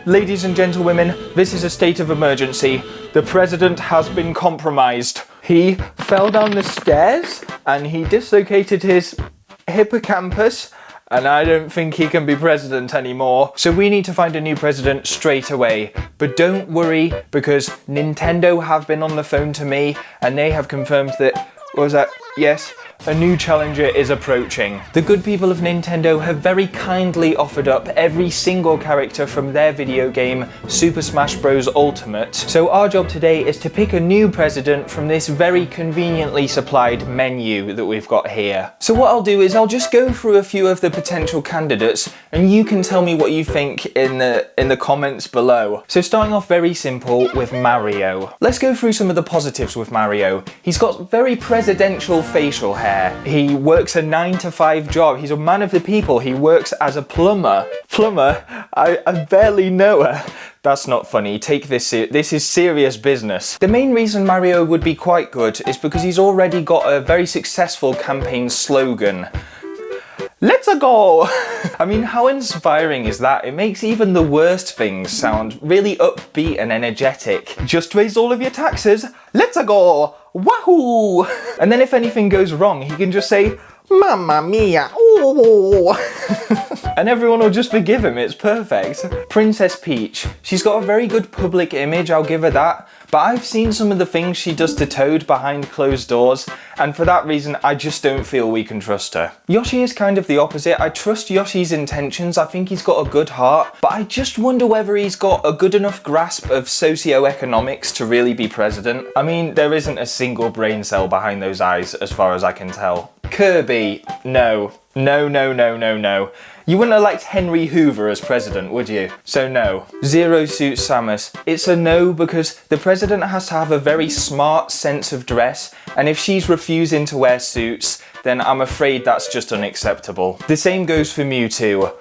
Ladies and gentlemen, this is a state of emergency. The president has been compromised. He fell down the stairs and he dislocated his hippocampus, and I don't think he can be president anymore. So we need to find a new president straight away. But don't worry, because Nintendo have been on the phone to me and they have confirmed that, what was that? Yes, a new challenger is approaching. The good people of Nintendo have very kindly offered up every single character from their video game, Super Smash Bros. Ultimate. So our job today is to pick a new president from this very conveniently supplied menu that we've got here. So what I'll do is I'll just go through a few of the potential candidates and you can tell me what you think in the comments below. So starting off very simple with Mario. Let's go through some of the positives with Mario. He's got very presidential facial hair. He works a 9-to-5 job. He's a man of the people. He works as a plumber. Plumber? I barely know her. That's not funny. Take this this is serious business. The main reason Mario would be quite good is because he's already got a very successful campaign slogan. Let's go! I mean, how inspiring is that? It makes even the worst things sound really upbeat and energetic. Just raise all of your taxes. Let's go! Wahoo! And then if anything goes wrong, he can just say, Mamma mia! Ooh. And everyone will just forgive him. It's perfect. Princess Peach. She's got a very good public image, I'll give her that. But I've seen some of the things she does to Toad behind closed doors, and for that reason, I just don't feel we can trust her. Yoshi is kind of the opposite. I trust Yoshi's intentions. I think he's got a good heart, but I just wonder whether he's got a good enough grasp of socioeconomics to really be president. I mean, there isn't a single brain cell behind those eyes, as far as I can tell. Kirby, no. No, no, no, no, no. You wouldn't elect Henry Hoover as president, would you? So no. Zero Suit Samus. It's a no because the president has to have a very smart sense of dress, and if she's refusing to wear suits, then I'm afraid that's just unacceptable. The same goes for Mewtwo.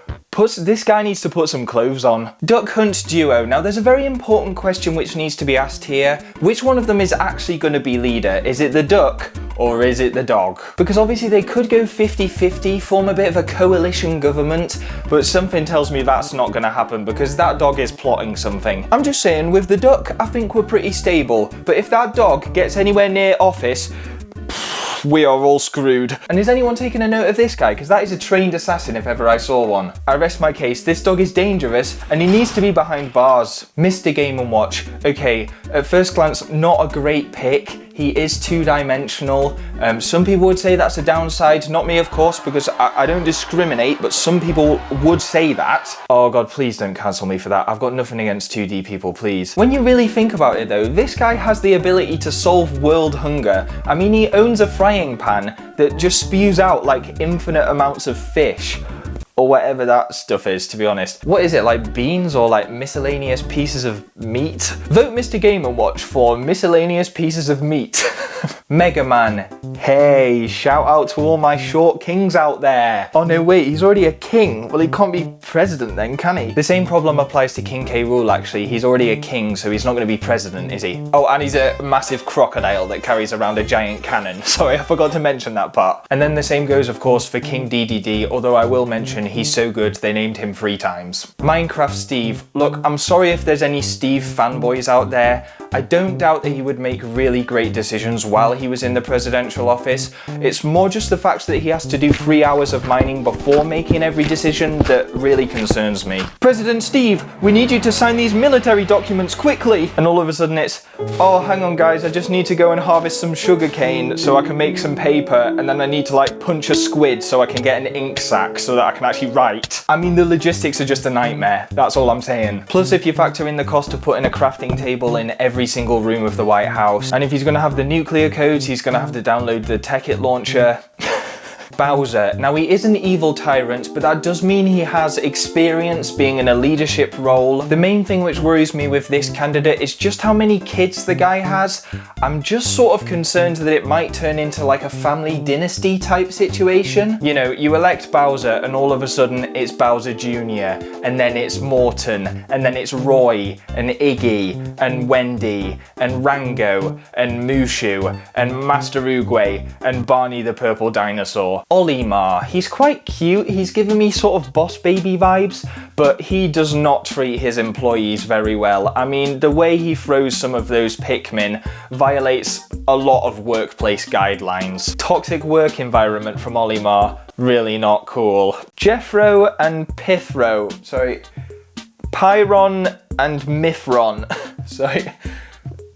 This guy needs to put some clothes on. Duck Hunt Duo. Now there's a very important question which needs to be asked here. Which one of them is actually going to be leader? Is it the duck or is it the dog? Because obviously they could go 50-50, form a bit of a coalition government, but something tells me that's not going to happen because that dog is plotting something. I'm just saying, with the duck, I think we're pretty stable, but if that dog gets anywhere near office, we are all screwed. And is anyone taking a note of this guy? Because that is a trained assassin if ever I saw one. I rest my case. This dog is dangerous and he needs to be behind bars. Mr. Game & Watch. Okay, at first glance, not a great pick. He is two-dimensional. Some people would say that's a downside. Not me, of course, because I don't discriminate, but some people would say that. Oh God, please don't cancel me for that. I've got nothing against 2D people, please. When you really think about it though, this guy has the ability to solve world hunger. I mean, he owns a frying pan that just spews out like infinite amounts of fish. Or whatever that stuff is, to be honest. What is it, like beans or like miscellaneous pieces of meat? Vote Mr. Game & Watch for miscellaneous pieces of meat. Mega Man. Hey, shout out to all my short kings out there. Oh no, wait, he's already a king. Well, he can't be president then, can he? The same problem applies to King K. Rool, actually. He's already a king, so he's not going to be president, is he? Oh, and he's a massive crocodile that carries around a giant cannon. Sorry, I forgot to mention that part. And then the same goes, of course, for King DDD, although I will mention he's so good they named him 3 times. Minecraft Steve. Look, I'm sorry if there's any Steve fanboys out there. I don't doubt that he would make really great decisions while he was in the presidential office. It's more just the fact that he has to do 3 hours of mining before making every decision that really concerns me. President Steve, we need you to sign these military documents quickly. And all of a sudden it's, oh, hang on guys, I just need to go and harvest some sugarcane so I can make some paper, and then I need to like punch a squid so I can get an ink sac so that I can actually write. I mean, the logistics are just a nightmare. That's all I'm saying. Plus, if you factor in the cost of putting a crafting table in every single room of the White House, and if he's going to have the nuclear codes, he's going to have to download the Tekkit launcher. Bowser. Now, he is an evil tyrant, but that does mean he has experience being in a leadership role. The main thing which worries me with this candidate is just how many kids the guy has. I'm just sort of concerned that it might turn into like a family dynasty type situation. You know, you elect Bowser and all of a sudden it's Bowser Jr. and then it's Morton and then it's Roy and Iggy and Wendy and Rango and Mushu and Master Oogway and Barney the Purple Dinosaur. Olimar. He's quite cute. He's giving me sort of boss baby vibes, but he does not treat his employees very well. I mean, the way he throws some of those Pikmin violates a lot of workplace guidelines. Toxic work environment from Olimar, really not cool. Jethro and Pythro, sorry, Pyron and Mithron, sorry.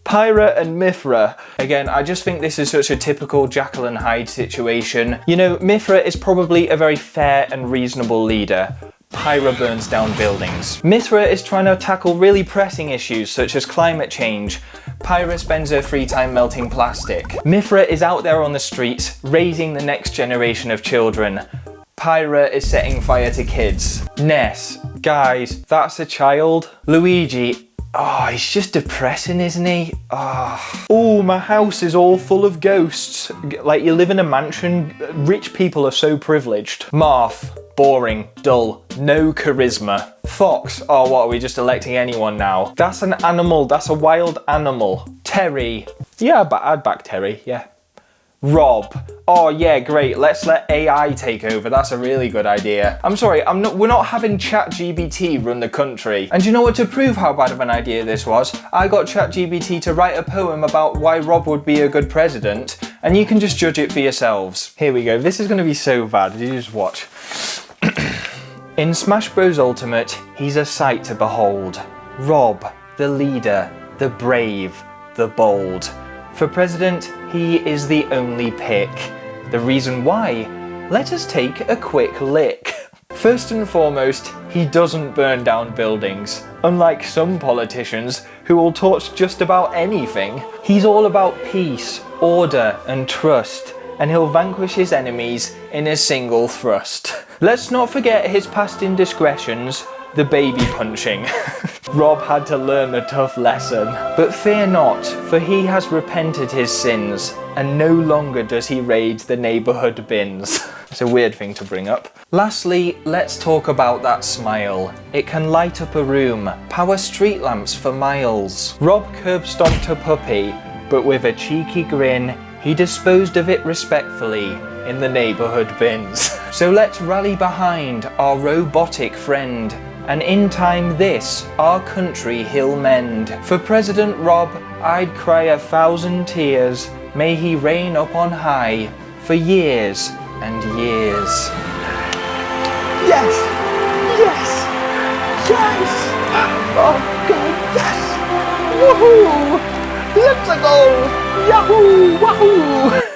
Pyra and Mithra. Again, I just think this is such a typical Jekyll and Hyde situation. You know, Mithra is probably a very fair and reasonable leader. Pyra burns down buildings. Mithra is trying to tackle really pressing issues such as climate change. Pyra spends her free time melting plastic. Mithra is out there on the streets, raising the next generation of children. Pyra is setting fire to kids. Ness, guys, that's a child. Luigi, oh, he's just depressing, isn't he? Oh, my house is all full of ghosts. Like, you live in a mansion. Rich people are so privileged. Marth, boring, dull, no charisma. Fox, oh, what, are we just electing anyone now? That's an animal, that's a wild animal. Terry, yeah, but I'd back Terry, yeah. Rob, oh yeah, great, let's let AI take over, that's a really good idea. I'm sorry, we're not having ChatGPT run the country. And you know what, to prove how bad of an idea this was, I got ChatGPT to write a poem about why Rob would be a good president, and you can just judge it for yourselves. Here we go, this is gonna be so bad, you just watch. In Smash Bros. Ultimate, he's a sight to behold. Rob, the leader, the brave, the bold. For president, he is the only pick. The reason why? Let us take a quick lick. First and foremost, he doesn't burn down buildings. Unlike some politicians who will torch just about anything, he's all about peace, order, and trust, and he'll vanquish his enemies in a single thrust. Let's not forget his past indiscretions, the baby punching. Rob had to learn a tough lesson. But fear not, for he has repented his sins, and no longer does he raid the neighbourhood bins. It's a weird thing to bring up. Lastly, let's talk about that smile. It can light up a room, power street lamps for miles. Rob curb stomped a puppy, but with a cheeky grin, he disposed of it respectfully in the neighbourhood bins. So let's rally behind our robotic friend, and in time this, our country he'll mend. For President Rob, I'd cry 1,000 tears. May he reign up on high for years and years. Yes! Yes! Yes! Oh God, yes! Woohoo! Let's go! Yahoo! Wahoo!